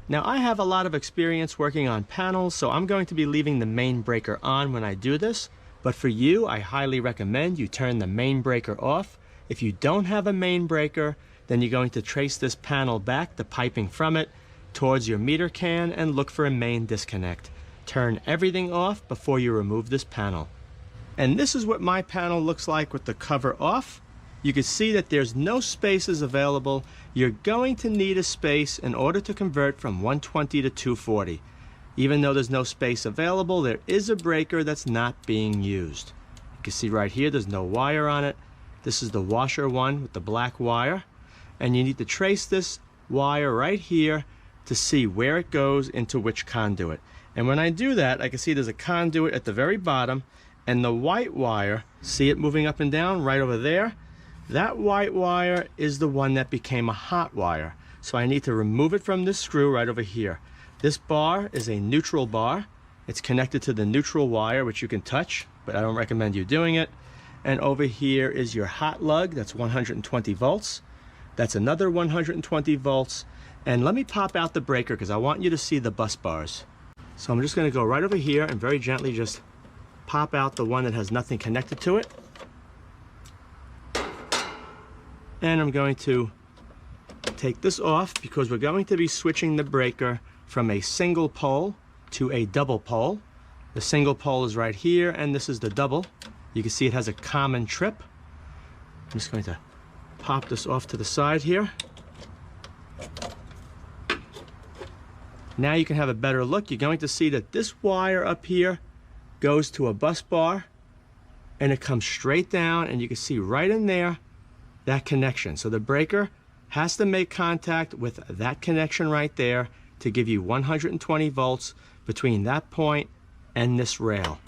Now I have a lot of experience working on panels, so I'm going to be leaving the main breaker on when I do this. But for you, I highly recommend you turn the main breaker off. If you don't have a main breaker, then you're going to trace this panel back, the piping from it, towards your meter can and look for a main disconnect. Turn everything off before you remove this panel. And this is what my panel looks like with the cover off. You can see that there's no spaces available. You're going to need a space in order to convert from 120 to 240. Even though there's no space available, there is a breaker that's not being used. You can see right here, there's no wire on it. This is the washer one with the black wire. And you need to trace this wire right here to see where it goes into which conduit. And when I do that, I can see there's a conduit at the very bottom, and the white wire, see it moving up and down right over there? That white wire is the one that became a hot wire. So I need to remove it from this screw right over here. This bar is a neutral bar. It's connected to the neutral wire, which you can touch, but I don't recommend you doing it. And over here is your hot lug. That's 120 volts. That's another 120 volts. And let me pop out the breaker because I want you to see the bus bars. So I'm just going to go right over here and very gently just pop out the one that has nothing connected to it. And I'm going to take this off because we're going to be switching the breaker from a single pole to a double pole. The single pole is right here, and this is the double. You can see it has a common trip. I'm just going to pop this off to the side here. Now you can have a better look. You're going to see that this wire up here goes to a bus bar, and it comes straight down, and you can see right in there that connection. So the breaker has to make contact with that connection right there to give you 120 volts between that point and this rail.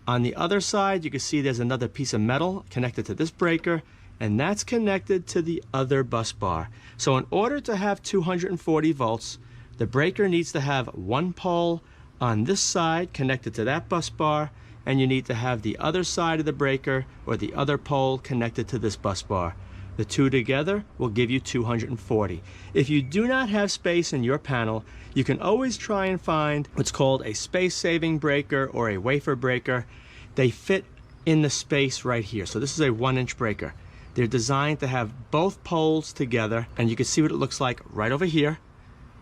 On the other side, you can see there's another piece of metal connected to this breaker, and that's connected to the other bus bar. So in order to have 240 volts, the breaker needs to have one pole on this side connected to that bus bar, and you need to have the other side of the breaker or the other pole connected to this bus bar. The two together will give you 240. If you do not have space in your panel, you can always try and find what's called a space-saving breaker or a wafer breaker. They fit in the space right here. So this is a 1-inch breaker. They're designed to have both poles together, and you can see what it looks like right over here.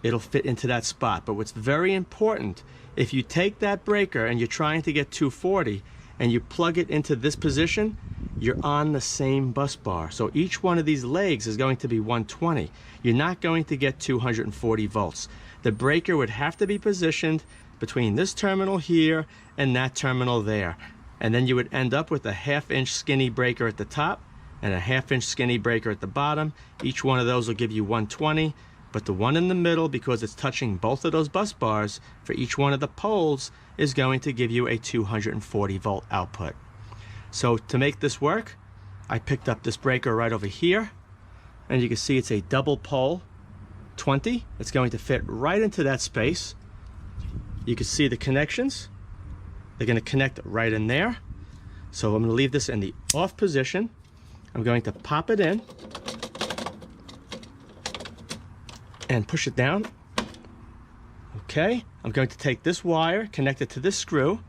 It'll fit into that spot. But what's very important, if you take that breaker and you're trying to get 240 and you plug it into this position, you're on the same bus bar. So each one of these legs is going to be 120. You're not going to get 240 volts. The breaker would have to be positioned between this terminal here and that terminal there. And then you would end up with a 1/2-inch skinny breaker at the top and a 1/2-inch skinny breaker at the bottom. Each one of those will give you 120. But the one in the middle, because it's touching both of those bus bars for each one of the poles, is going to give you a 240 volt output. So to make this work, I picked up this breaker right over here, and you can see it's a double pole 20. It's going to fit right into that space. You can see the connections. They're going to connect right in there. So I'm going to leave this in the off position. I'm going to pop it in and push it down. Okay, I'm going to take this wire, connect it to this screw,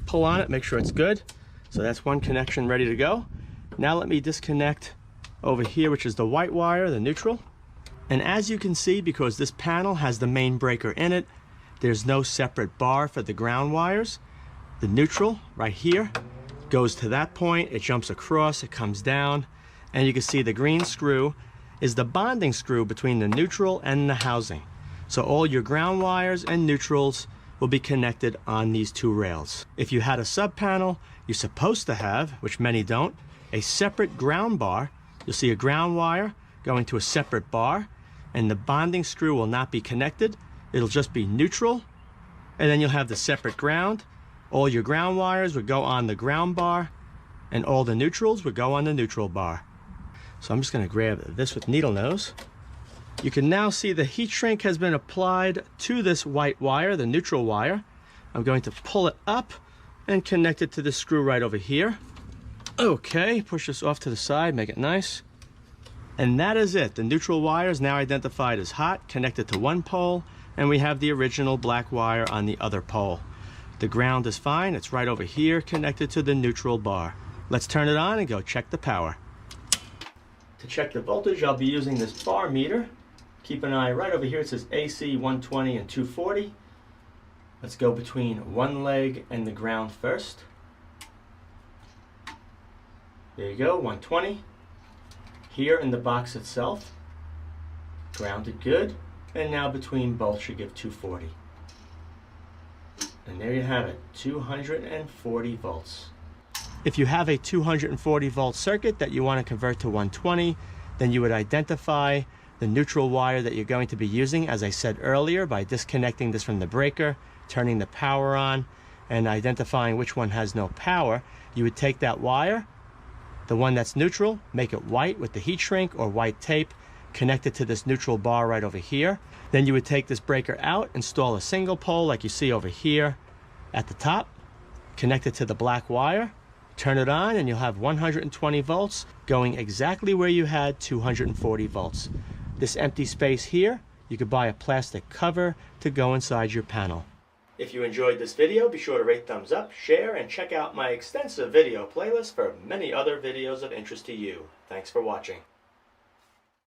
pull on it, make sure it's good. So that's one connection ready to go. Now let me disconnect over here, which is the white wire, the neutral. And as you can see, because this panel has the main breaker in it, there's no separate bar for the ground wires. The neutral right here goes to that point, it jumps across, it comes down, and you can see the green screw is the bonding screw between the neutral and the housing. So all your ground wires and neutrals will be connected on these two rails. If you had a sub panel, you're supposed to have, which many don't, a separate ground bar. You'll see a ground wire going to a separate bar, and the bonding screw will not be connected. It'll just be neutral, and then you'll have the separate ground. All your ground wires would go on the ground bar, and all the neutrals would go on the neutral bar. So I'm just going to grab this with needle nose. You can now see the heat shrink has been applied to this white wire, the neutral wire. I'm going to pull it up and connect it to the screw right over here. Okay, push this off to the side, make it nice. And that is it. The neutral wire is now identified as hot, connected to one pole, and we have the original black wire on the other pole. The ground is fine. It's right over here, connected to the neutral bar. Let's turn it on and go check the power. To check the voltage, I'll be using this bar meter. Keep an eye right over here. It says AC 120 and 240. Let's go between one leg and the ground first. There you go, 120. Here in the box itself, grounded good. And now between both should give 240. And there you have it, 240 volts. If you have a 240 volt circuit that you want to convert to 120, then you would identify the neutral wire that you're going to be using, as I said earlier, by disconnecting this from the breaker, turning the power on, and identifying which one has no power. You would take that wire, the one that's neutral, make it white with the heat shrink or white tape, connect it to this neutral bar right over here. Then you would take this breaker out, install a single pole like you see over here at the top, connect it to the black wire, turn it on, and you'll have 120 volts going exactly where you had 240 volts. This empty space here, you could buy a plastic cover to go inside your panel. If you enjoyed this video, be sure to rate, thumbs up, share, and check out my extensive video playlist for many other videos of interest to you. Thanks for watching.